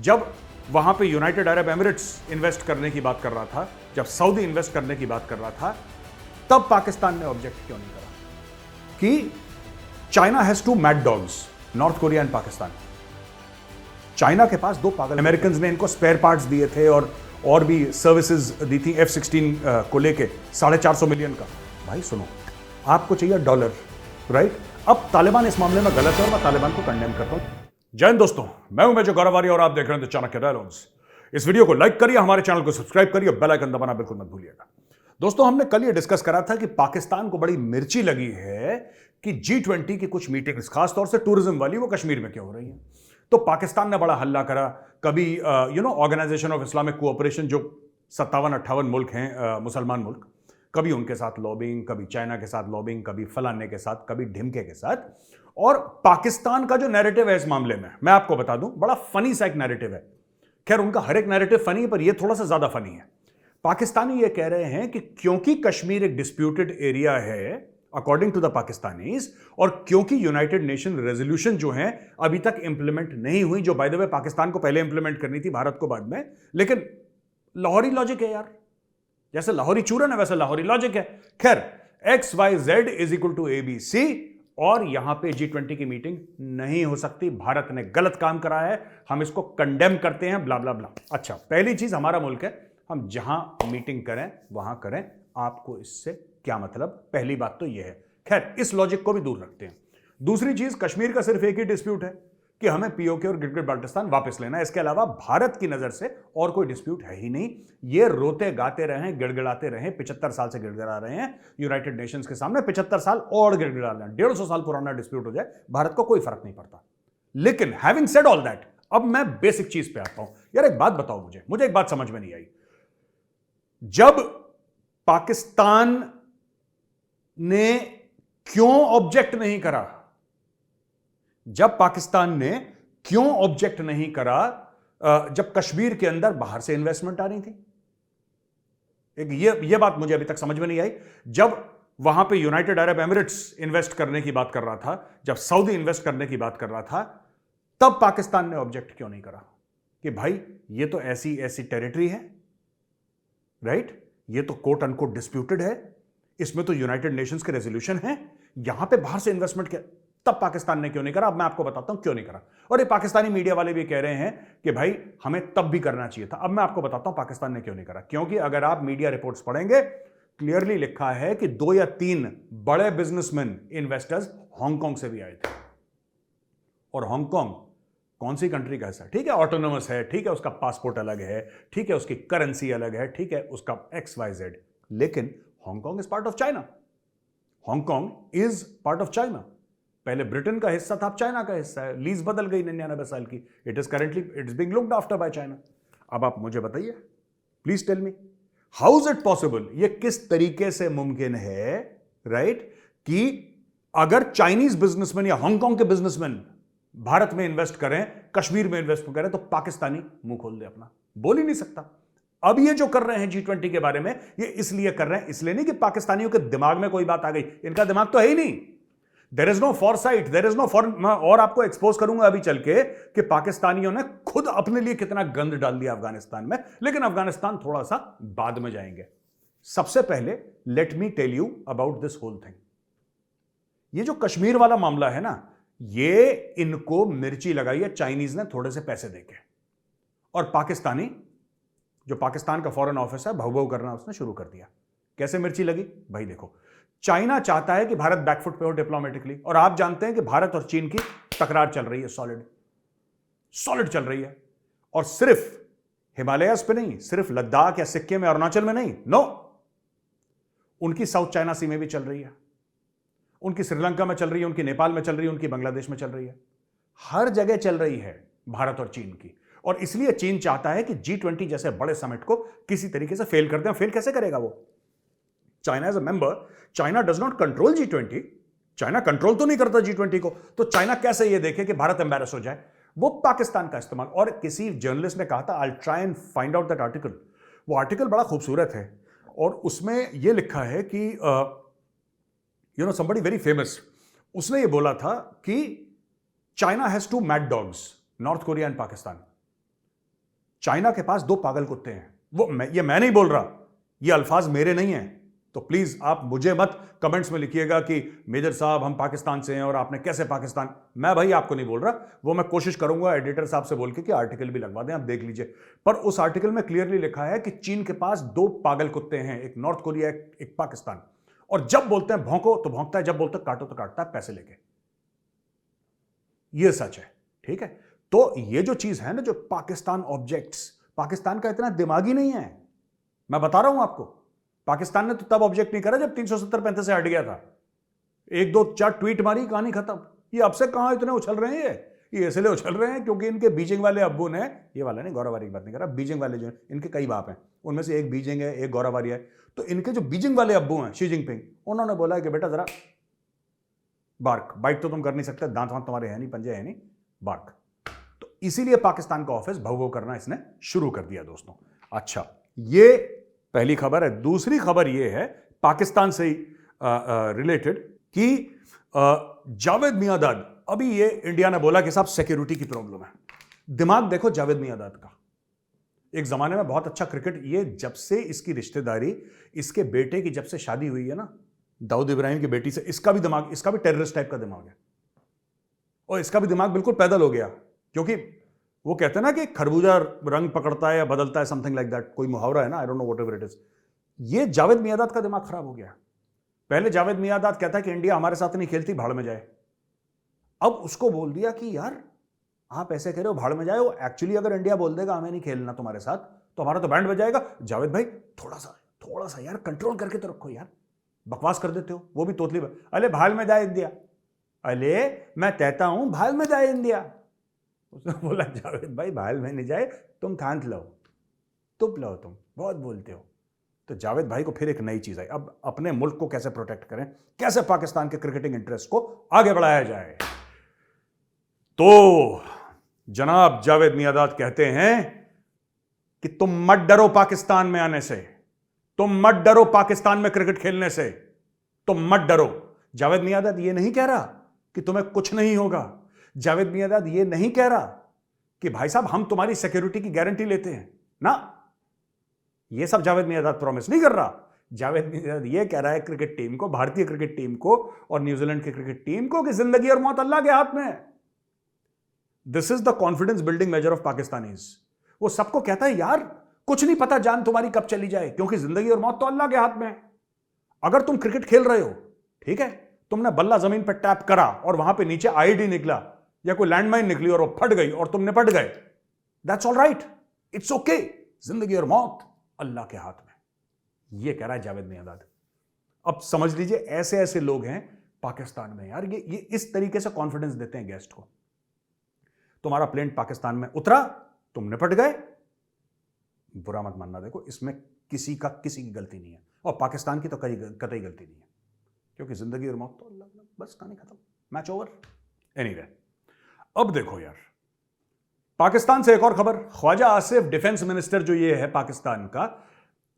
जब वहां पे यूनाइटेड अरब एमिरेट्स इन्वेस्ट करने की बात कर रहा था, जब सऊदी इन्वेस्ट करने की बात कर रहा था, तब पाकिस्तान ने ऑब्जेक्ट क्यों नहीं करा कि China has two mad dogs, North Korea and Pakistan. China के पास दो पागल अमेरिकन ने इनको स्पेयर पार्ट्स दिए थे और भी सर्विसेज दी थी F-16 को लेके 450 मिलियन का। भाई सुनो, आपको चाहिए डॉलर, राइट? अब तालिबान इस मामले में गलत है और मैं तालिबान को कंडेम करता हूं। जय हिंद दोस्तों, मैं हूं मेजर गौरव और आप देख रहे हैं चाणक्य डायलॉग्स। इस वीडियो को लाइक करिए, हमारे चैनल को सब्सक्राइब करिए, बेल आइकन दबाना बिल्कुल मत भूलिएगा। दोस्तों, हमने कल ये डिस्कस करा था कि पाकिस्तान को बड़ी मिर्ची लगी है कि G20 की कुछ मीटिंग्स, खासतौर से टूरिज्म वाली, वो कश्मीर में क्यों हो रही है। तो पाकिस्तान ने बड़ा हल्ला करा। कभी ऑर्गेनाइजेशन ऑफ इस्लामिक कोऑपरेशन, जो 57-58 मुल्क हैं, मुसलमान मुल्क, कभी उनके साथ लॉबिंग, कभी चाइना के साथ लॉबिंग, कभी फलाने के साथ, कभी ढिमके के साथ। और पाकिस्तान का जो नैरेटिव है इस मामले में, मैं आपको बता दूं, बड़ा फनी सा एक नैरेटिव है। खैर, उनका हर एक नैरेटिव फनी है, पर यह थोड़ा सा ज्यादा फनी है। पाकिस्तानी ये कह रहे हैं कि क्योंकि कश्मीर एक डिस्प्यूटेड एरिया है अकॉर्डिंग टू द पाकिस्तानीज, और क्योंकि यूनाइटेड नेशन रेजोल्यूशन जो है अभी तक इंप्लीमेंट नहीं हुई, जो बाय द वे पाकिस्तान को पहले इंप्लीमेंट करनी थी, भारत को बाद में, लेकिन लाहौरी लॉजिक है यार, जैसे लाहौरी चूरन है वैसे लाहौरी लॉजिक है। खैर, XYZ is equal to ABC, और यहां पे G20 की मीटिंग नहीं हो सकती, भारत ने गलत काम करा है, हम इसको कंडेम करते हैं, ब्ला ब्ला ब्ला। अच्छा, पहली चीज, हमारा मुल्क है, हम जहां मीटिंग करें वहां करें, आपको इससे क्या मतलब, पहली बात तो यह है। खैर, इस लॉजिक को भी दूर रखते हैं। दूसरी चीज, कश्मीर का सिर्फ एक ही डिस्प्यूट है कि हमें POK और गिलगित बाल्टिस्तान वापस लेना है। इसके अलावा भारत की नजर से और कोई डिस्प्यूट है ही नहीं। ये रोते गाते रहे, गिड़गिड़ाते रहे, 75 साल से गिड़गिड़ा रहे हैं यूनाइटेड नेशंस के सामने, 75 साल और गिड़गिड़ा रहे हैं। 150 साल पुराना डिस्प्यूट हो जाए, भारत को कोई फर्क नहीं पड़ता। लेकिन हैविंग सेड ऑल दैट, अब मैं बेसिक चीज पे आता हूं। यार एक बात बताओ, मुझे एक बात समझ में नहीं आई। जब पाकिस्तान ने क्यों ऑब्जेक्ट नहीं करा, जब पाकिस्तान ने क्यों ऑब्जेक्ट नहीं करा, जब कश्मीर के अंदर बाहर से इन्वेस्टमेंट आ रही थी? ये बात मुझे अभी तक समझ में नहीं आई। जब वहां पे यूनाइटेड अरब एमिरेट्स इन्वेस्ट करने की बात कर रहा था, जब सऊदी इन्वेस्ट करने की बात कर रहा था, तब पाकिस्तान ने ऑब्जेक्ट क्यों नहीं करा कि भाई ये तो ऐसी ऐसी टेरिटरी है, राइट? ये तो कोट अनकोट डिस्प्यूटेड है, इसमें तो यूनाइटेड नेशंस के रेजोल्यूशन है, यहां पे बाहर से इन्वेस्टमेंट किया, तब पाकिस्तान ने क्यों नहीं करा? अब मैं आपको बताता हूं क्यों नहीं करा। और ये पाकिस्तानी मीडिया वाले भी कह रहे हैं कि भाई हमें तब भी करना चाहिए था। अब मैं आपको बताता हूं पाकिस्तान ने क्यों नहीं करा। क्योंकि अगर आप मीडिया रिपोर्ट्स पढ़ेंगे, क्लियरली लिखा है कि 2 या 3 बड़े बिजनेसमैन, इन्वेस्टर्स हांगकांग से भी आए थे। और हांगकांग कौन सी कंट्री का हिस्सा? ठीक है, ऑटोनोमस है, ठीक है, उसका पासपोर्ट अलग है, ठीक है, उसकी करेंसी अलग है, ठीक है, उसका XYZ, लेकिन Hong Kong is part of China. Hong Kong is part of China. पहले ब्रिटेन का हिस्सा था, अब चाइना का हिस्सा है। लीज बदल गई 99 साल की। It is being looked after by China. अब आप मुझे बताइए, please tell me, how is it possible, ये किस तरीके से मुमकिन है, राइट, कि अगर चाइनीज बिजनेसमैन या हांगकांग के बिजनेसमैन भारत में इन्वेस्ट करें, कश्मीर में इन्वेस्ट करें, तो पाकिस्तानी मुंह खोल दे अपना, बोल ही नहीं सकता। अब ये जो कर रहे हैं G20 के बारे में, ये इसलिए कर रहे हैं, इसलिए नहीं कि पाकिस्तानियों के दिमाग में कोई बात आ गई, इनका दिमाग तो है ही नहीं। There is no foresight, there is no for. मैं और आपको एक्सपोज करूंगा अभी चल के कि पाकिस्तानियों ने खुद अपने लिए कितना गंद डाल दिया अफगानिस्तान में, लेकिन अफगानिस्तान थोड़ा सा बाद में जाएंगे। सबसे पहले let me tell you about this whole thing. ये जो कश्मीर वाला मामला है ना, ये इनको मिर्ची लगाई है चाइनीज ने थोड़े से पैसे देके, और पाकिस्तानी, जो पाकिस्तान का फॉरेन ऑफिस है, भव भव करना उसने शुरू कर दिया। कैसे मिर्ची लगी? भाई देखो, चाइना चाहता है कि भारत बैकफुट पे हो डिप्लोमेटिकली, और आप जानते हैं कि भारत और चीन की तकरार चल रही है, सॉलिड चल रही है। और सिर्फ हिमालयस पे नहीं, सिर्फ लद्दाख या सिक्किम में, अरुणाचल में नहीं, नो, उनकी साउथ चाइना सी में भी चल रही है, उनकी श्रीलंका में चल रही है, उनकी नेपाल में चल रही है, उनकी बांग्लादेश में चल रही है, हर जगह चल रही है भारत और चीन की। और इसलिए चीन चाहता है कि G20 जैसे बड़े समिट को किसी तरीके से फेल कर दें। फेल कैसे करेगा वो? China as a member, China does not control G20, China control तो नहीं करता G20 को, तो चाइना कैसे ये देखे कि भारत एम्बैरस हो जाए? वो पाकिस्तान का इस्तेमाल। और किसी जर्नलिस्ट ने कहा था, I try and find out that article, वो आर्टिकल बड़ा खूबसूरत है, और उसमें यह लिखा है कि somebody very famous, उसने ये बोला था कि China has two mad dogs, North Korea and Pakistan. China के पास 2 पागल कुत्ते हैं। ये मैं नहीं बोल रहा, ये अल्फाज मेरे नहीं हैं। तो प्लीज आप मुझे मत कमेंट्स में लिखिएगा कि मेजर साहब हम पाकिस्तान से हैं और आपने कैसे पाकिस्तान। मैं भाई आपको नहीं बोल रहा, वो मैं कोशिश करूंगा एडिटर साहब से बोल के कि आर्टिकल भी लगवा दें, आप देख लीजिए। पर उस आर्टिकल में क्लियरली लिखा है कि चीन के पास 2 पागल कुत्ते हैं, एक नॉर्थ कोरिया, एक पाकिस्तान। और जब बोलते हैं भौंको तो भौंकता है, जब बोलते हैं काटो तो काटता है पैसे लेके। ये सच है, ठीक है। तो ये जो चीज है ना, जो पाकिस्तान ऑब्जेक्ट्स, पाकिस्तान का इतना दिमागी नहीं है। मैं बता रहा हूं आपको, पाकिस्तान ने तो तब ऑब्जेक्ट नहीं करा जब 370-35 से हट गया था। 1-2-4 ट्वीट मारी, कहानी खत्म। ये अब से कहां इतने उछल रहे हैं, ये इसलिए उछल रहे हैं क्योंकि इनके बीजिंग वाले अब्बू ने, ये वाला नहीं गौरवारी की बात नहीं कर रहा, बीजिंग वाले जो इनके कई बाप हैं, उनमें से एक बीजिंग है, एक गौरवारी है। तो इनके जो बीजिंग वाले अब्बू हैं, शी जिनपिंग, उन्होंने बोला कि बेटा जरा बार्क, बाइट तो तुम कर नहीं सकते, दांत वांत तुम्हारे है नहीं, पंजे है नहीं, बार्क। तो इसीलिए पाकिस्तान का ऑफिस भव करना इसने शुरू कर दिया दोस्तों। अच्छा, ये पहली खबर है। दूसरी खबर यह है पाकिस्तान से रिलेटेड कि जावेद मियांदाद, अभी ये इंडिया ने बोला कि साहब सिक्योरिटी की प्रॉब्लम है। दिमाग देखो जावेद मियांदाद का, एक जमाने में बहुत अच्छा क्रिकेट, ये जब से इसकी रिश्तेदारी इसके बेटे की जब से शादी हुई है ना दाऊद इब्राहिम की बेटी से, इसका भी दिमाग, इसका भी टेररिस्ट टाइप का दिमाग है और इसका भी दिमाग बिल्कुल पैदल हो गया। क्योंकि वो कहते हैं ना कि खरबूजा रंग पकड़ता है या बदलता है, समथिंग लाइक दैट, कोई मुहावरा है ना, आई don't know whatever it is. ये जावेद मियांदाद का दिमाग खराब हो गया। पहले जावेद मियांदाद कहता है कि इंडिया हमारे साथ नहीं खेलती, भाड़ में जाए। अब उसको बोल दिया कि यार आप ऐसे कह रहे हो, भाड़ में जाए। वो एक्चुअली अगर इंडिया बोल देगा हमें नहीं खेलना तुम्हारे साथ, तो हमारा तो बैंड बजाएगा। जावेद भाई थोड़ा सा यार कंट्रोल करके तो रखो यार, बकवास कर देते हो। वो भी तोतली, अरे भाड़ में जाए इंडिया, अरे मैं कहता हूं भाड़ में जाए इंडिया। उसने बोला जावेद भाई भाल में नहीं जाए, तुम थांत लो, तुप लो, तुम बहुत बोलते हो। तो जावेद भाई को फिर एक नई चीज आई, अब अपने मुल्क को कैसे प्रोटेक्ट करें, कैसे पाकिस्तान के क्रिकेटिंग इंटरेस्ट को आगे बढ़ाया जाए। तो जनाब जावेद मियांदाद कहते हैं कि तुम मत डरो पाकिस्तान में आने से, तुम मत डरो पाकिस्तान में क्रिकेट खेलने से, तुम मत डरो। जावेद मियांदाद ये नहीं कह रहा कि तुम्हें कुछ नहीं होगा। जावेद मियांदाद ये नहीं कह रहा कि भाई साहब हम तुम्हारी सिक्योरिटी की गारंटी लेते हैं ना, ये सब जावेद मियांदाद प्रॉमिस नहीं कर रहा। जावेद मियांदाद ये कह रहा है क्रिकेट टीम को, भारतीय क्रिकेट टीम को और न्यूजीलैंड की क्रिकेट टीम को कि जिंदगी और मौत अल्लाह के हाथ में है। This is the confidence building measure of Pakistanis. वो सबको कहता है यार कुछ नहीं पता जान तुम्हारी कब चली जाए, क्योंकि जिंदगी और मौत तो अल्लाह के हाथ में है। अगर तुम क्रिकेट खेल रहे हो, ठीक है, तुमने बल्ला जमीन पर टैप करा और वहां पे नीचे आईडी निकला या कोई लैंडमाइन निकली और वो फट गई और तुम निपट गए, that's all right, it's okay. जिंदगी और मौत अल्लाह के हाथ में, ये कह रहा है जावेद मियांदाद। अब समझ लीजिए ऐसे ऐसे लोग हैं पाकिस्तान में यार, ये इस तरीके से कॉन्फिडेंस देते हैं गेस्ट को। तुम्हारा प्लेन पाकिस्तान में उतरा, तुम निपट गए, बुरा मत मानना, देखो इसमें किसी की गलती नहीं है और पाकिस्तान की तो कतई गलती नहीं है, क्योंकि जिंदगी और मौत तो अल्लाह, बस कहानी खत्म, मैच ओवर। एनीवे, अब देखो यार पाकिस्तान से एक और खबर। ख्वाजा आसिफ डिफेंस मिनिस्टर जो ये है पाकिस्तान का,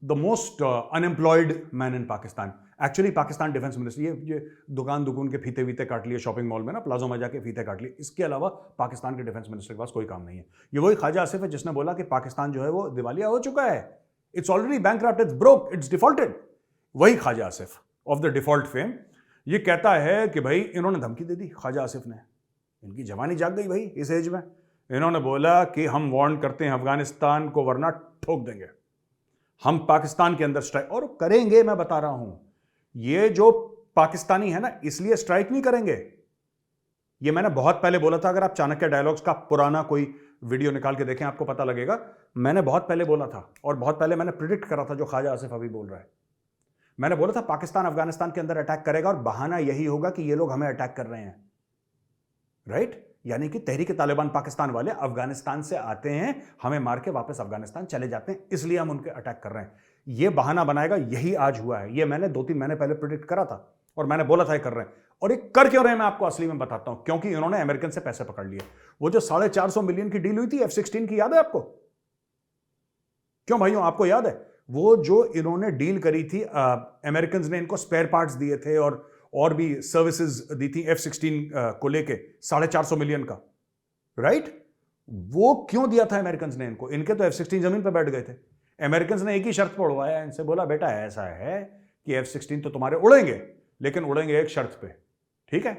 the most unemployed man in Pakistan. Actually Pakistan defence minister, ये दुकान के फीते वीते काट लिए शॉपिंग मॉल में ना, प्लाजो में जाके फीते काट लिए, इसके अलावा पाकिस्तान के डिफेंस मिनिस्टर के पास कोई काम नहीं है। ये वही ख्वाजा आसिफ है जिसने बोला कि पाकिस्तान जो है वो दिवालिया हो चुका है, it's already bankrupt, it's broke, it's defaulted. वही Khawaja Asif of the default fame ये कहता है कि भाई इन्होंने धमकी दे दी, ख्वाजा आसिफ ने, इनकी जवानी जाग गई भाई इस एज में। इन्होंने बोला कि हम वार्न करते हैं अफगानिस्तान को वरना ठोक देंगे, हम पाकिस्तान के अंदर स्ट्राइक और करेंगे। मैं बता रहा हूं, ये जो पाकिस्तानी है ना इसलिए स्ट्राइक नहीं करेंगे। ये मैंने बहुत पहले बोला था, अगर आप चाणक्य डायलॉग्स का पुराना कोई वीडियो निकाल के देखें आपको पता लगेगा। मैंने बहुत पहले बोला था और बहुत पहले मैंने प्रिडिक्ट करा था जो ख्वाजा आसिफ अभी बोल रहा है। मैंने बोला था पाकिस्तान अफगानिस्तान के अंदर अटैक करेगा और बहाना यही होगा कि ये लोग हमें अटैक कर रहे हैं, राइट? यानी कि तहरीक तालिबान पाकिस्तान वाले अफगानिस्तान से आते हैं, हमें मार के वापस अफगानिस्तान चले जाते हैं, इसलिए हम उनके अटैक कर रहे हैं। ये बहाना बनाएगा, यही आज हुआ है। ये मैंने 2-3 महीने पहले प्रिडिक्ट करा था और मैंने बोला था ये कर रहे हैं। और ये कर क्यों रहे हैं मैं आपको असली में बताता हूं, क्योंकि इन्होंने अमेरिकन से पैसे पकड़ लिए। वो जो 450 मिलियन की डील हुई थी F-16 की, याद है आपको? क्यों भाइयों, आपको याद है? वो जो इन्होंने डील करी थी, अमेरिकन ने इनको स्पेयर पार्ट्स दिए थे और भी सर्विसेज दी थी F-16 को लेके 450 मिलियन का, राइट? वो क्यों दिया था अमेरिकन ने इनको? इनके तो F-16 जमीन पर बैठ गए थे। अमेरिकन ने एक ही शर्त पर उड़वाया इनसे, बोला बेटा ऐसा है कि F-16 तो तुम्हारे उड़ेंगे, लेकिन उड़ेंगे एक शर्त पे, ठीक है?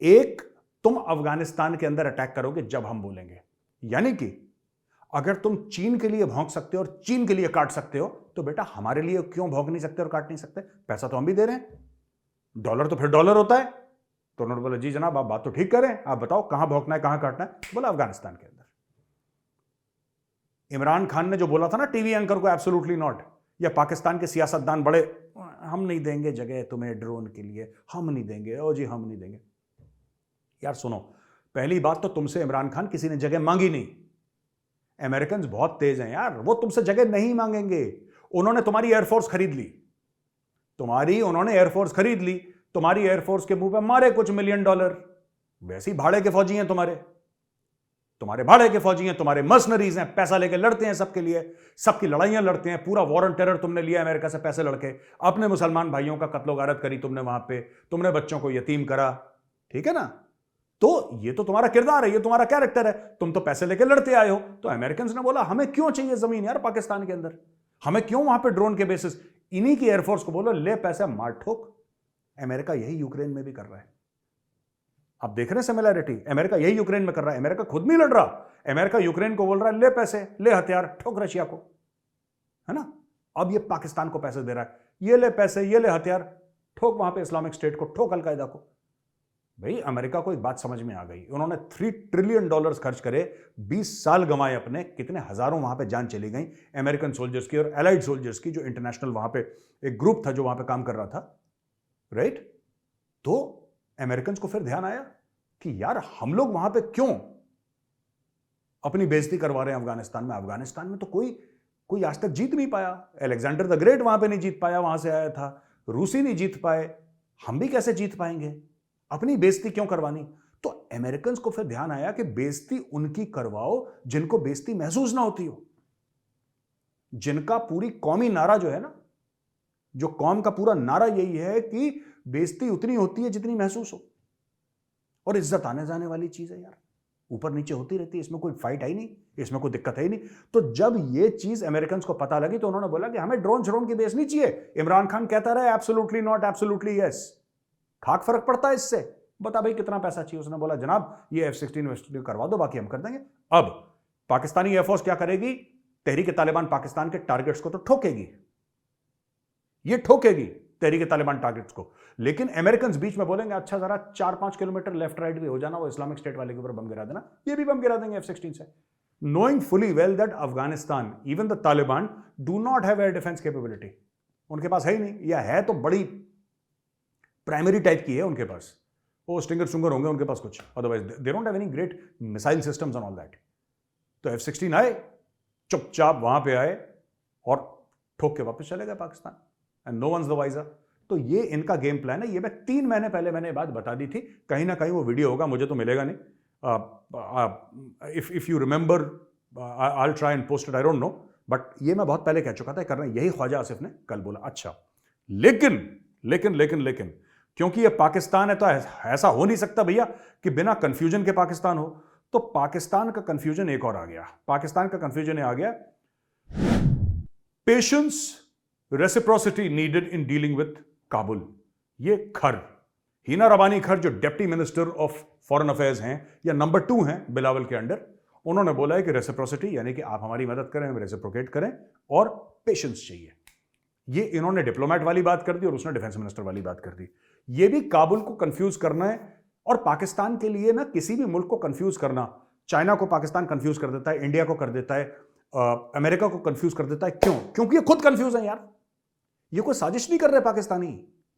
एक, तुम अफगानिस्तान के अंदर अटैक करोगे जब हम बोलेंगे। यानी कि अगर तुम चीन के लिए भौंक सकते हो और चीन के लिए काट सकते हो, तो बेटा हमारे लिए क्यों भौंक नहीं सकते और काट नहीं सकते? पैसा तो हम भी दे रहे हैं, डॉलर तो फिर डॉलर होता है। तो उन्होंने बोला जी जनाब आप बात तो ठीक करें, आप बताओ कहां भौंकना है कहां काटना है? बोला अफगानिस्तान के अंदर। इमरान खान ने जो बोला था ना टीवी एंकर को, एब्सोल्युटली नॉट, या पाकिस्तान के सियासतदान बड़े, हम नहीं देंगे जगह तुम्हें ड्रोन के लिए, हम नहीं देंगे, ओ जी हम नहीं देंगे। यार सुनो, पहली बात तो तुमसे इमरान खान किसी ने जगह मांगी नहीं। अमेरिकन बहुत तेज हैं यार, वो तुमसे जगह नहीं मांगेंगे। उन्होंने तुम्हारी एयरफोर्स खरीद ली, उन्होंने एयरफोर्स खरीद ली, तुम्हारी एयरफोर्स के मुंह पे मारे कुछ $1 मिलियन। वैसे ही भाड़े के फौजी हैं तुम्हारे भाड़े के फौजी हैं, तुम्हारे मर्सनरीज हैं, पैसा लेके लड़ते हैं सबके लिए, सबकी लड़ाइयां लड़ते हैं। पूरा वॉर ऑन टेरर तुमने लिया अमेरिका से पैसे लड़के, अपने मुसलमान भाइयों का कत्लो गारत करी तुमने वहां पे, तुमने बच्चों को यतीम करा, ठीक है ना? तो ये तो तुम्हारा किरदार है, ये तुम्हारा कैरेक्टर है, तुम तो पैसे लेके लड़ते आए हो। तो अमेरिकन ने बोला हमें क्यों चाहिए जमीन यार पाकिस्तान के अंदर, हमें क्यों वहां पे ड्रोन के बेसिस? इन्हीं की एयरफोर्स को बोलो ले पैसे मार ठोक। अमेरिका यही यूक्रेन में भी कर रहा है। आप देख रहे हैं सिमिलैरिटी, अमेरिका यही यूक्रेन में कर रहा है। अमेरिका खुद नहीं लड़ रहा, अमेरिका यूक्रेन को बोल रहा है ले पैसे, ले हथियार, ठोक रशिया को, है ना? अब ये पाकिस्तान को पैसे दे रहा है, ये ले पैसे, ये ले हथियार, ठोक वहां पे इस्लामिक स्टेट को, ठोक अलकायदा को। भाई अमेरिका को एक बात समझ में आ गई, उन्होंने $3 ट्रिलियन खर्च करे, 20 साल गंवाए अपने, कितने हजारों वहां पे जान चली गई अमेरिकन सोल्जर्स की और एलाइड सोल्जर्स की, जो इंटरनेशनल वहां पे एक ग्रुप था जो वहां पे काम कर रहा था, राइट? तो अमेरिकन को फिर ध्यान आया कि यार हम लोग वहां पे क्यों अपनी बेइज्जती करवा रहे हैं अफगानिस्तान में? अफगानिस्तान में तो कोई आज तक जीत नहीं पाया, अलेक्जेंडर द ग्रेट वहां पे नहीं जीत पाया, वहां से आया था, रूसी नहीं जीत पाए, हम भी कैसे जीत पाएंगे? अपनी बेइज्जती क्यों करवानी? तो अमेरिकन को फिर ध्यान आया कि बेइज्जती उनकी करवाओ जिनको बेइज्जती महसूस ना होती हो, जिनका पूरी कौमी नारा जो है ना, जो कौम का पूरा नारा यही है कि बेइज्जती उतनी होती है जितनी महसूस हो, और इज्जत आने जाने वाली चीज है यार, ऊपर नीचे होती रहती है, इसमें कोई फाइट है ही नहीं, इसमें कोई दिक्कत है ही नहीं। तो जब ये चीज अमेरिकन को पता लगी तो उन्होंने बोला कि हमें ड्रोन की बेस नहीं चाहिए। इमरान खान कहता रहा एब्सोल्युटली नॉट, एब्सोल्युटली यस, खाक फर्क पड़ता है इससे, बता भाई कितना पैसा चाहिए? उसने बोला जनाब ये F-16 इन्वेस्ट करवा दो, बाकी हम कर देंगे। अब पाकिस्तानी एयरफोर्स क्या करेगी? तहरीक-ए-तालिबान पाकिस्तान के टारगेट्स को तो ठोकेगी, ये ठोकेगी तहरीक-ए-तालिबान टारगेट्स को, लेकिन अमेरिकन बीच में बोलेंगे अच्छा जरा 4-5 किलोमीटर लेफ्ट राइट भी हो जाना, वो इस्लामिक स्टेट वाले के ऊपर बम गिरा देना, ये भी बम गिरा देंगे F-16 से, knowing fully well that Afghanistan, even the Taliban do not have air defense capability। उनके पास है ही नहीं, या है तो बड़ी प्राइमरी टाइप की है उनके पास, वो स्टिंगर होंगे उनके पास कुछ, otherwise they don't have any great missile systems and all that. तो F-16 आए, चुपचाप वहां पे आए और ठोक के वापस चले गए Pakistan, and no one's the wiser. तो ये इनका गेम प्लान है, ये मैं 3 महीने पहले मैंने बात बता दी थी, कहीं ना कहीं वो वीडियो होगा, मुझे तो मिलेगा नहीं, if you remember I will try and post it, I don't no, but ये मैं बहुत पहले कह चुका था करना, यही ख्वाजा आसिफ ने कल बोला। अच्छा, लेकिन क्योंकि ये पाकिस्तान है तो ऐसा हो नहीं सकता भैया कि बिना कंफ्यूजन के पाकिस्तान हो, तो पाकिस्तान का कंफ्यूजन एक और आ गया, पाकिस्तान का कंफ्यूजन आ गया patience, reciprocity needed in dealing with Kabul. ये खर, हिना रबानी खर जो deputy minister of foreign affairs हैं या नंबर 2 हैं बिलावल के अंडर, उन्होंने बोला है कि रेसिप्रोसिटी यानी कि आप हमारी मदद करें, हम रेसिप्रोकेट करें, और पेशेंस चाहिए। ये इन्होंने डिप्लोमेट वाली बात कर दी और उसने डिफेंस मिनिस्टर वाली बात कर दी। ये भी काबुल को कंफ्यूज करना है, और पाकिस्तान के लिए ना किसी भी मुल्क को कंफ्यूज करना, चाइना को पाकिस्तान कंफ्यूज कर देता है, इंडिया को कर देता है, अमेरिका को कंफ्यूज कर देता है। क्यों? क्योंकि ये खुद कंफ्यूज है यार, ये कोई साजिश नहीं कर रहे पाकिस्तानी,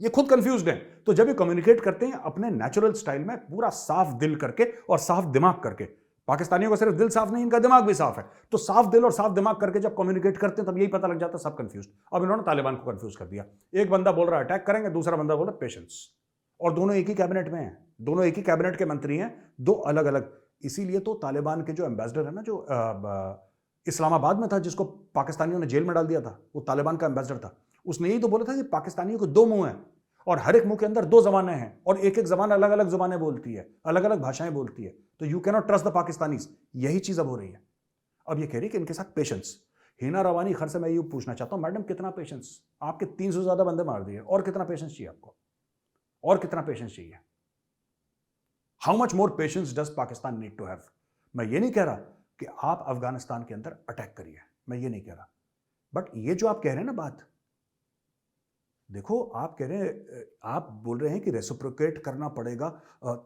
ये खुद कंफ्यूज्ड हैं। तो जब ये कम्युनिकेट करते हैं अपने नेचुरल स्टाइल में, पूरा साफ दिल करके और साफ दिमाग करके, पाकिस्तानियों को सिर्फ दिल साफ नहीं, इनका दिमाग भी साफ है, तो साफ दिल और साफ दिमाग करके जब कम्युनिकेट करते हैं तब यही पता लग जाता है सब कंफ्यूज। अब इन्होंने तालिबान को कंफ्यूज कर दिया, एक बंदा बोल रहा है अटैक करेंगे, दूसरा बंदा बोल रहा है पेशेंस, और दोनों एक ही कैबिनेट में हैं, दोनों एक ही कैबिनेट के मंत्री हैं, दो अलग अलग। इसीलिए तो तालिबान के जो एम्बेसडर है ना, जो इस्लामाबाद में था, जिसको पाकिस्तानियों ने जेल में डाल दिया था, वो तालिबान का एम्बेसडर था, उसने यही तो बोला था कि पाकिस्तानियों को 2 मुंह हैं, और हर एक मुंह के अंदर दो जबानें हैं और एक एक जबान अलग अलग जुबानें बोलती है, अलग अलग भाषाएं बोलती है। तो you can not trust the Pakistanis. यही चीज अब हो रही है। अब ये कह रही है कि इनके साथ पेशेंस। हिना रवानी खर से मैं ये पूछना चाहता हूं, मैडम कितना पेशेंस? आपके 300 से ज्यादा बंदे मार दिए, और कितना पेशेंस चाहिए आपको? और कितना पेशेंस चाहिए? How much more patience does Pakistan need to have? मैं ये नहीं कह रहा कि आप अफगानिस्तान के अंदर अटैक करिए, मैं ये नहीं कह रहा, बट ये जो आप कह रहे हैं ना बात, देखो आप कह रहे हैं, आप बोल रहे हैं कि रेसिप्रोकेट करना पड़ेगा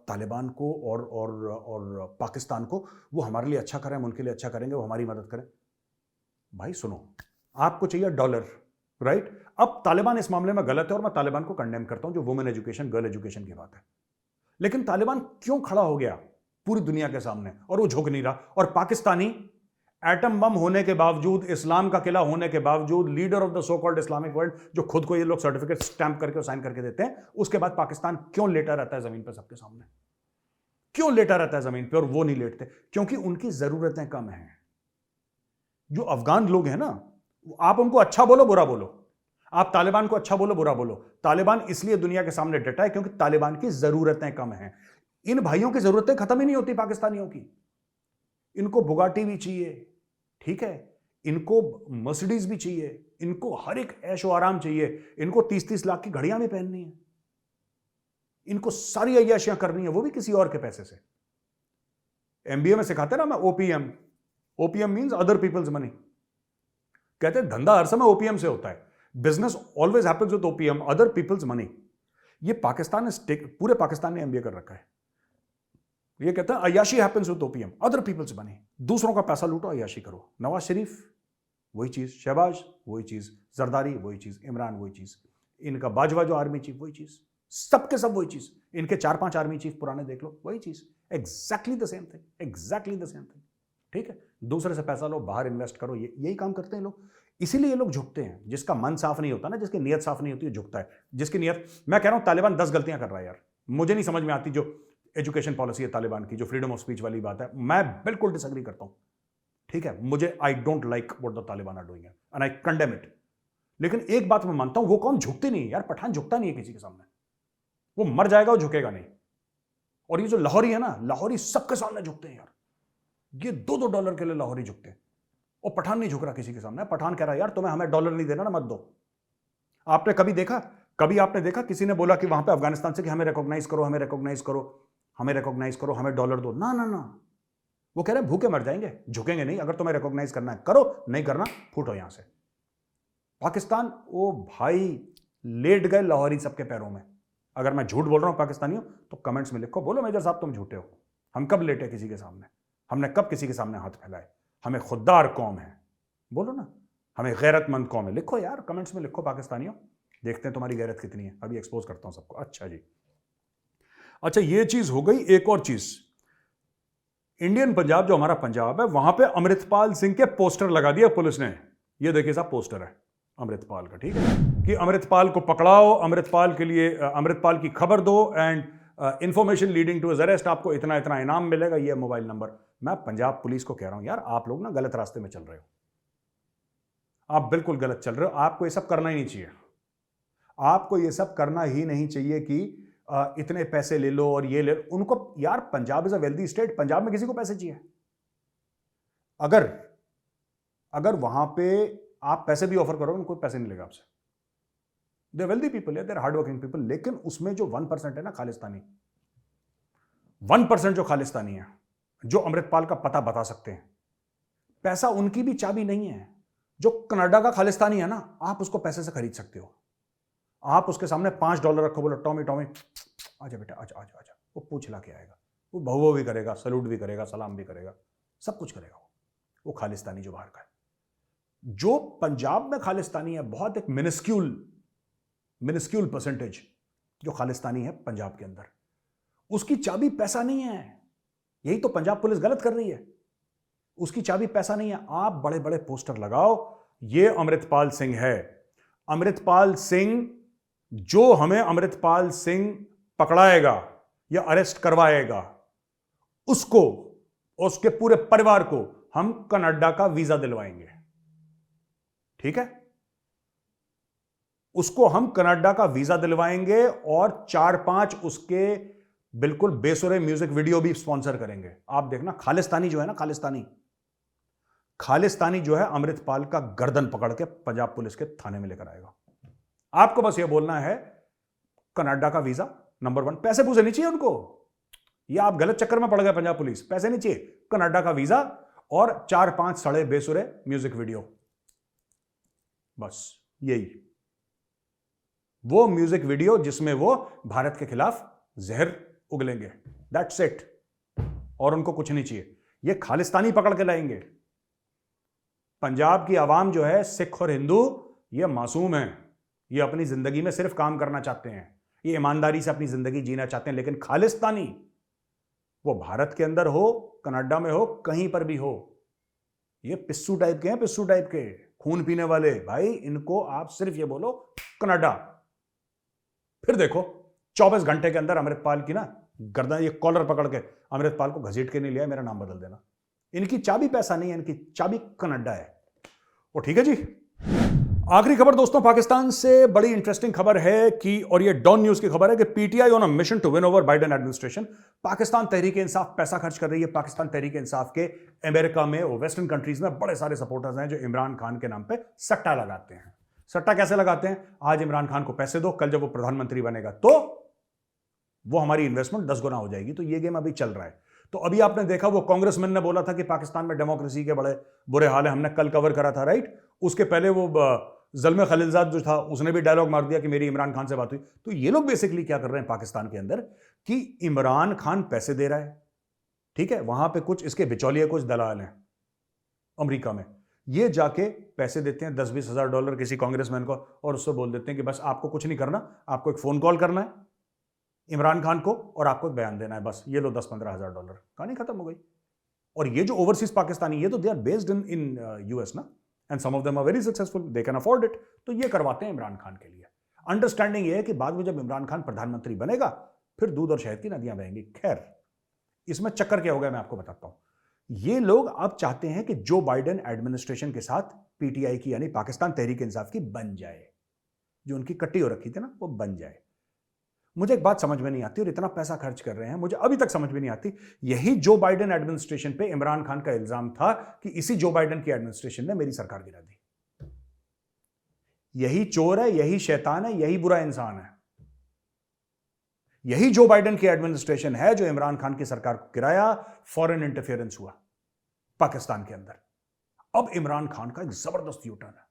तालिबान को और पाकिस्तान को। वो हमारे लिए अच्छा करें, हम उनके लिए अच्छा करेंगे, वो हमारी मदद करें। भाई सुनो, आपको चाहिए डॉलर, राइट? अब तालिबान इस मामले में गलत है और मैं तालिबान को कंडेम करता हूं, जो वुमेन एजुकेशन, गर्ल एजुकेशन की बात है। लेकिन तालिबान क्यों खड़ा हो गया पूरी दुनिया के सामने और वो झुक नहीं रहा? और पाकिस्तानी एटम बम होने के बावजूद, इस्लाम का किला होने के बावजूद, leader of the so called Islamic world, जो खुद को ये लोग सर्टिफिकेट स्टैंप करके और साइन करके देते हैं, उसके बाद पाकिस्तान क्यों लेटा रहता है जमीन पर सबके सामने? क्यों लेटा रहता है जमीन पर और वो नहीं लेटते? क्योंकि उनकी जरूरतें कम हैं। जो अफगान लोग हैं ना, आप उनको अच्छा बोलो बुरा बोलो, आप तालिबान को अच्छा बोलो बुरा बोलो, तालिबान इसलिए दुनिया के सामने डटा है क्योंकि तालिबान की जरूरतें कम हैं। इन भाइयों की जरूरतें खत्म ही नहीं होती पाकिस्तानियों की। इनको बुगाटी भी चाहिए, ठीक है, इनको मर्सिडीज भी चाहिए, इनको हर एक ऐशो आराम चाहिए, इनको 30-30 लाख की घड़ियां भी पहननी है, इनको सारी अय्याशियां करनी है, वो भी किसी और के पैसे से। एमबीए में सिखाते ना मैं OPM, OPM means other people's money. कहते हैं धंधा हर समय ओपीएम से होता है, business always happens with OPM, other people's money. ये पाकिस्तान ने, पूरे पाकिस्तान ने एमबीए कर रखा है। ये कहता है अय्याशी happens with OPM, other people's money. दूसरों का पैसा लूटो, अय्याशी करो। नवाज शरीफ वही चीज, शहबाज वही चीज, जरदारी वही चीज, इमरान वही चीज, इनका बाजवा जो आर्मी चीफ वही चीज, सबके सब वही चीज। इनके 4-5 आर्मी चीफ पुराने देख लो, वही चीज, exactly the same thing, exactly the same thing. ठीक है, दूसरे से पैसा लो, बाहर इन्वेस्ट करो, यही काम करते हैं लोग। इसीलिए ये लोग झुकते हैं। जिसका मन साफ नहीं होता ना, जिसकी नीयत साफ नहीं होती, है झुकता है। जिसकी नीयत, मैं कह रहा हूं तालिबान 10 गलतियां कर रहा है यार, मुझे नहीं समझ में आती जो एजुकेशन पॉलिसी है तालिबान की, जो फ्रीडम ऑफ स्पीच वाली बात है, मैं बिल्कुल डिसएग्री करता हूं। ठीक है, मुझे I don't like what the Taliban are doing and I condemn it. लेकिन एक बात मैं मानता हूं, वो कौन झुकते नहीं यार, पठान झुकता नहीं है किसी के सामने, वो मर जाएगा, वो झुकेगा नहीं। और ये जो लाहौरी है ना, लाहौरी सबके सामने झुकते हैं यार, ये $2 के लिए लाहौरी झुकते हैं। और पठान नहीं झुक रहा किसी के सामने। पठान कह रहा है यार तुम्हें हमें डॉलर नहीं देना ना, मत दो। आपने कभी देखा, कभी आपने देखा किसी ने बोला कि वहां पे अफगानिस्तान से कि हमें रिकॉग्नाइज करो, हमें रिकॉग्नाइज करो, हमें रिकॉग्नाइज करो, हमें डॉलर दो? ना ना ना, वो कह रहे हैं भूखे मर जाएंगे, झुकेंगे नहीं। अगर तुम्हें रिकॉग्नाइज करना है करो, नहीं करना फूटो यहां से। पाकिस्तान, ओ भाई, लेट गए लाहौरी सबके पैरों में। अगर मैं झूठ बोल रहा हूं पाकिस्तानियों, तो कमेंट्स में लिखो, बोलो मेजर साहब तुम झूठे हो। हम कब लेटे किसी के सामने? हमने कब किसी के सामने हाथ फैलाए? हमें खुददार कौम है, बोलो ना, हमें गैरतमंद कौम है। लिखो यार, कमेंट्स में लिखो पाकिस्तानियों, देखते हैं तुम्हारी गैरत कितनी है। अभी एक्सपोज करता हूं सबको। अच्छा जी, अच्छा ये चीज हो गई। एक और चीज, इंडियन पंजाब, जो हमारा पंजाब है, वहां पे अमृतपाल सिंह के पोस्टर लगा दिया पुलिस ने। ये देखिए साहब, पोस्टर है अमृतपाल का, ठीक है, कि अमृतपाल को पकड़ाओ, अमृतपाल के लिए, अमृतपाल की खबर दो, and information leading to his arrest, आपको इतना इतना इनाम मिलेगा, ये मोबाइल नंबर। मैं पंजाब पुलिस को कह रहा हूं यार, आप लोग ना गलत रास्ते में चल रहे हो, आप बिल्कुल गलत चल रहे हो। आपको ये सब करना ही नहीं चाहिए, आपको ये सब करना ही नहीं चाहिए कि इतने पैसे ले लो और ये ले लो। उनको यार, Punjab is a wealthy state, Punjab में किसी को पैसे चाहिए? अगर अगर वहां पे आप पैसे भी ऑफर करोगे, कोई पैसे नहीं लेगा आपसे। दे वेल्दी पीपल है, देर हार्ड वर्किंग पीपल। लेकिन उसमें जो 1% है ना खालिस्तानी, 1% जो खालिस्तानी है, जो अमृतपाल का पता बता सकते हैं, पैसा उनकी भी चाबी नहीं है। जो कनाडा का खालिस्तानी है ना, आप उसको पैसे से खरीद सकते हो। आप उसके सामने $5 रखो, बोलो टॉमी टॉमी आजा बेटा, आजा आजा आजा, वो पूछ ला के आएगा, वो भवो भी करेगा, सैल्यूट भी करेगा, सलाम भी करेगा, सब कुछ करेगा वो खालिस्तानी जो बाहर का है। जो पंजाब में खालिस्तानी है, बहुत एक मिनिस्क्यूल परसेंटेज जो खालिस्तानी है पंजाब के अंदर, उसकी चाबी पैसा नहीं है। यही तो पंजाब पुलिस गलत कर रही है, उसकी चाबी पैसा नहीं है। आप बड़े बड़े पोस्टर लगाओ, ये अमृतपाल सिंह है, अमृतपाल सिंह, जो हमें अमृतपाल सिंह पकड़ाएगा या अरेस्ट करवाएगा, उसको, उसके पूरे परिवार को हम कनाडा का वीजा दिलवाएंगे। ठीक है, उसको हम कनाडा का वीजा दिलवाएंगे और 4-5 उसके बिल्कुल बेसुरे म्यूजिक वीडियो भी स्पॉन्सर करेंगे। आप देखना, खालिस्तानी जो है ना, खालिस्तानी जो है, अमृतपाल का गर्दन पकड़ के पंजाब पुलिस के थाने में लेकर आएगा। आपको बस ये बोलना है कनाडा का वीजा नंबर 1, पैसे पूसे नहीं चाहिए उनको, या आप गलत चक्कर में पड़ गए पंजाब पुलिस, पैसे नहीं चाहिए, कनाडा का वीजा और 4-5 सड़े बेसुरे म्यूजिक वीडियो, बस यही वो म्यूजिक वीडियो जिसमें वो भारत के खिलाफ जहर उगलेंगे, दैट्स इट, और उनको कुछ नहीं चाहिए। ये खालिस्तानी पकड़ के लाएंगे। पंजाब की आवाम जो है, सिख और हिंदू, ये मासूम है, ये अपनी जिंदगी में सिर्फ काम करना चाहते हैं, ये ईमानदारी से अपनी जिंदगी जीना चाहते हैं। लेकिन खालिस्तानी, वो भारत के अंदर हो, कनाडा में हो, कहीं पर भी हो, ये पिस्सू टाइप के हैं, पिस्सू टाइप के खून पीने वाले। भाई इनको आप सिर्फ ये बोलो कनाडा, फिर देखो 24 घंटे के अंदर अमृतपाल की ना गर्दन, ये कॉलर पकड़ के अमृतपाल को घसीट के नहीं लिया, मेरा नाम बदल देना। इनकी चाबी पैसा नहीं है, इनकी चाबी कनाडा है। वो ठीक है जी। आखिरी खबर दोस्तों, पाकिस्तान से बड़ी इंटरेस्टिंग खबर है कि, और ये डॉन न्यूज की खबर है कि PTI on a mission to win over Biden administration. Pakistan Tehreek Insaf पैसा खर्च कर रही है। पाकिस्तान तहरीक इंसाफ के अमेरिका में और वेस्टर्न कंट्रीज में बड़े सारे सपोर्टर्स हैं जो इमरान खान के नाम पे सट्टा लगाते हैं। सट्टा कैसे लगाते हैं? आज इमरान खान को पैसे दो, कल जब वो प्रधानमंत्री बनेगा तो वो हमारी इन्वेस्टमेंट 10 गुना हो जाएगी। तो ये गेम अभी चल रहा है। तो अभी आपने देखा, वो कांग्रेसमैन ने बोला था कि पाकिस्तान में डेमोक्रेसी के बड़े बुरे हाल है, हमने कल कवर करा था, राइट। उसके पहले वो ज़ल्मे खलीलजाद जो था, उसने भी डायलॉग मार दिया कि मेरी इमरान खान से बात हुई। तो ये लोग बेसिकली क्या कर रहे हैं पाकिस्तान के अंदर कि इमरान खान पैसे दे रहा है, ठीक है, वहां पे कुछ इसके बिचौलिए, कुछ दलाल हैं अमेरिका में, ये जाके पैसे देते हैं $10-20 हज़ार डॉलर किसी कांग्रेसमैन को, और उससे बोल देते हैं कि बस आपको कुछ नहीं करना, आपको एक फोन कॉल करना है इमरान खान को और आपको एक बयान देना है, बस ये लो $10-15 हज़ार डॉलर, कहानी खत्म हो गई। और ये जो ओवरसीज पाकिस्तानी, ये तो they are based in US ना, and some of them are very successful, they can afford it. तो ये करवाते हैं इमरान खान के लिए। अंडरस्टैंडिंग ये है कि बाद में जब इमरान खान प्रधानमंत्री बनेगा, फिर दूध और शहद की नदियां बहेंगी। खैर, इसमें चक्कर क्या होगा मैं आपको बताता हूं। ये लोग अब चाहते हैं कि जो बाइडेन एडमिनिस्ट्रेशन के साथ पीटीआई की, यानी पाकिस्तान तहरीक इंसाफ की, बन जाए, जो उनकी कट्टी हो रखी थी ना, वो बन जाए। मुझे एक बात समझ में नहीं आती, और इतना पैसा खर्च कर रहे हैं, मुझे अभी तक समझ में नहीं आती। यही जो बाइडेन एडमिनिस्ट्रेशन पे इमरान खान का इल्जाम था कि इसी जो बाइडेन की एडमिनिस्ट्रेशन ने मेरी सरकार गिरा दी। यही चोर है, यही शैतान है, यही बुरा इंसान है। यही जो बाइडेन की एडमिनिस्ट्रेशन है जो इमरान खान की सरकार को गिराया। फॉरेन इंटरफेरेंस हुआ पाकिस्तान के अंदर। अब इमरान खान का एक जबरदस्त यूटर्न है,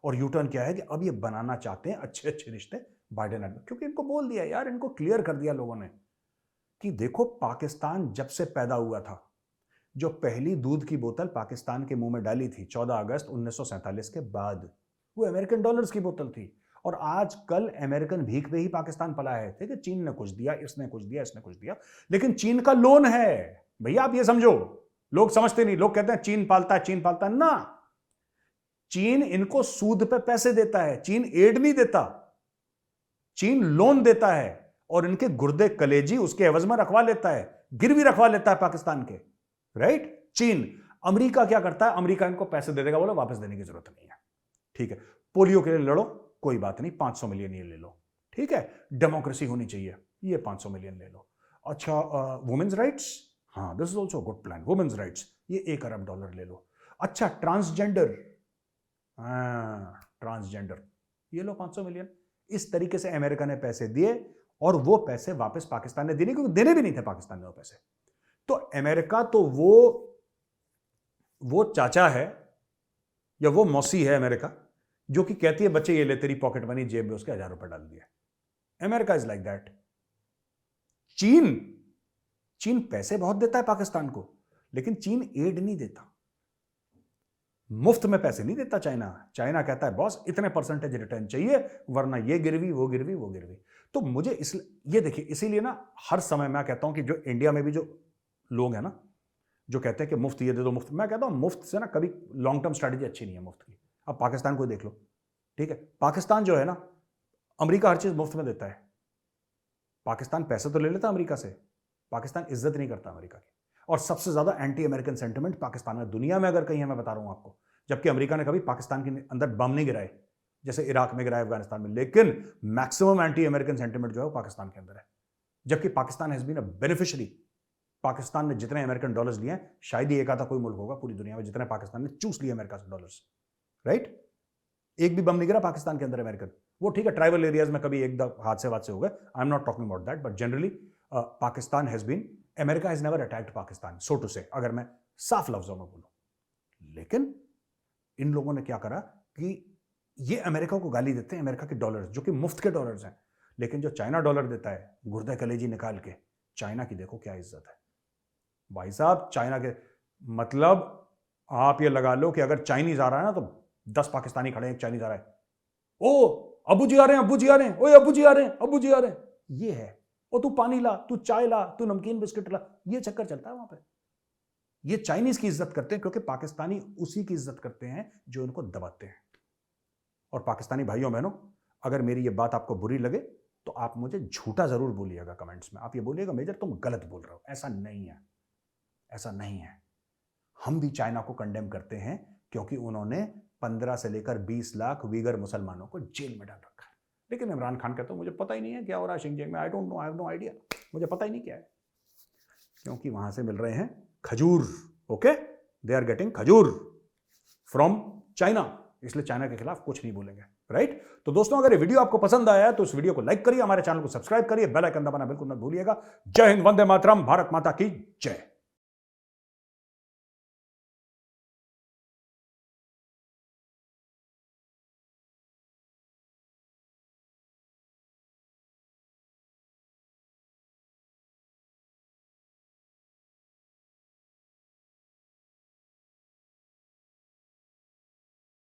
और यूटर्न क्या है कि अब ये बनाना चाहते हैं अच्छे अच्छे रिश्ते बाइडेन एडमिनिस्ट्रेशन, क्योंकि इनको बोल दिया यार, इनको क्लियर कर दिया लोगों ने कि देखो, पाकिस्तान जब से पैदा हुआ था, जो पहली दूध की बोतल पाकिस्तान के मुंह में डाली थी 14 अगस्त 1947 के बाद, वो अमेरिकन डॉलर्स की बोतल थी। और आज कल अमेरिकन भीख पे ही पाकिस्तान पला है। ठीक है, चीन ने कुछ दिया, इसने कुछ दिया, इसने कुछ दिया, लेकिन चीन का लोन है भैया, आप ये समझो। लोग समझते नहीं, लोग कहते हैं चीन पालता है, चीन पालता है ना। चीन इनको सूद पे पैसे देता है, चीन एड नहीं देता, चीन लोन देता है, और इनके गुर्दे कलेजी उसके एवज में रखवा लेता है, गिरवी रखवा लेता है पाकिस्तान के, राइट। चीन। अमेरिका क्या करता है? अमेरिका इनको पैसे दे देगा, बोलो वापस देने की जरूरत नहीं है, ठीक है। पोलियो के लिए लड़ो, कोई बात नहीं, 500 मिलियन ये ले लो, ठीक है। डेमोक्रेसी होनी चाहिए, ये 500 मिलियन ले लो। अच्छा, वुमेन्स राइट्स, हाँ, this is also good plan, women's rights, ये $1 अरब ले लो। अच्छा, ट्रांसजेंडर, ट्रांसजेंडर, ये लो 500 मिलियन। इस तरीके से अमेरिका ने पैसे दिए, और वो पैसे वापस पाकिस्तान ने दिए, क्योंकि देने भी नहीं थे पाकिस्तान ने वो पैसे। तो अमेरिका तो वो चाचा है या वो मौसी है अमेरिका, जो कि कहती है बच्चे ये ले, तेरी पॉकेट मनी, जेब में उसके $1000 डाल दिए। America is like that. चीन पैसे बहुत देता है पाकिस्तान को, लेकिन चीन एड नहीं देता, मुफ्त में पैसे नहीं देता। चाइना कहता है बॉस इतने परसेंटेज रिटर्न चाहिए, वरना ये गिरवी, वो गिरवी, वो गिरवी। तो मुझे ये देखिए, इसीलिए ना हर समय मैं कहता हूं कि जो इंडिया में भी जो लोग हैं ना, जो कहते हैं कि मुफ्त ये दे दो, मुफ्त, मैं कहता हूं मुफ्त से ना कभी लॉन्ग टर्म स्ट्रैटेजी अच्छी नहीं है मुफ्त की। अब पाकिस्तान को देख लो, ठीक है, पाकिस्तान जो है ना, अमेरिका हर चीज मुफ्त में देता है, पाकिस्तान पैसे तो ले लेता अमेरिका से, पाकिस्तान इज्जत नहीं करता अमेरिका की। और सबसे ज्यादा एंटी अमेरिकन सेंटिमेंट पाकिस्तान में, दुनिया में अगर कहीं है, मैं बता रहा हूं आपको, जबकि अमेरिका ने कभी पाकिस्तान के अंदर बम नहीं गिराए, जैसे इराक में गिरा है, अफगानिस्तान में, लेकिन मैक्सिमम एंटी अमेरिकन सेंटिमेंट जो है वो पाकिस्तान के अंदर है, जबकि Pakistan has been a beneficiary. Pakistan ने जितने अमेरिकन डॉलर्स लिए हैं, शायद ही एक आधा कोई मुल्क होगा पूरी दुनिया में जितने पाकिस्तान ने चूस लिए अमेरिका से डॉलर्स, राइट? एक भी बम नहीं गिरा पाकिस्तान के अंदर अमेरिकन। वो ठीक है, ट्राइबल एरियाज में कभी एक हादसे वादसे हो गए, I am not talking about that, but generally Pakistan has been, America has never attacked Pakistan, so to say, अगर मैं साफ लफ्जों में बोलूं। लेकिन इन लोगों ने क्या करा कि ये अमेरिका को गाली देते हैं, अमेरिका के डॉलर्स जो कि मुफ्त के डॉलर्स हैं, लेकिन जो चाइना डॉलर देता है गुर्दे कलेजी निकाल के, चाइना की देखो क्या इज्जत है भाई साहब। चाइना के मतलब आप ये लगा लो कि अगर चाइनीज आ रहा है ना तो 10 पाकिस्तानी खड़े हैं, एक चाइनीज आ रहा है, ओ अबू जी आ रहे हैं, अबू जी आ रहे हैं, ओए अबू जी आ रहे हैं, अबू जी आ रहे हैं, ये है। ओ तू पानी ला, तू चाय ला, तू नमकीन बिस्किट ला, ये चक्कर चलता है वहां पे। ये चाइनीज की इज्जत करते हैं क्योंकि पाकिस्तानी उसी की इज्जत करते हैं जो इनको दबाते हैं। और पाकिस्तानी भाइयों बहनों, अगर मेरी ये बात आपको बुरी लगे तो आप मुझे झूठा जरूर बोलिएगा कमेंट्स में। आप ये बोलिएगा मेजर तुम गलत बोल रहे हो, ऐसा नहीं है, ऐसा नहीं है। हम भी चाइना को कंडेम करते हैं क्योंकि उन्होंने 15 से लेकर 20 लाख वीगर मुसलमानों को जेल में डाल रखा है। लेकिन इमरान खान कहता है मुझे पता ही नहीं है क्या हो रहा है शिनजियांग में, I don't know, I have no idea, मुझे पता ही नहीं क्या है, क्योंकि वहां से मिल रहे हैं खजूर। ओके, दे आर गेटिंग खजूर फ्रॉम चाइना, इसलिए चाइना के खिलाफ कुछ नहीं बोलेंगे, राइट? तो दोस्तों, अगर ये वीडियो आपको पसंद आया है तो इस वीडियो को लाइक करिए, हमारे चैनल को सब्सक्राइब करिए, बेल आइकन दबाना बिल्कुल मत भूलिएगा। जय हिंद, वंदे मातरम, भारत माता की जय।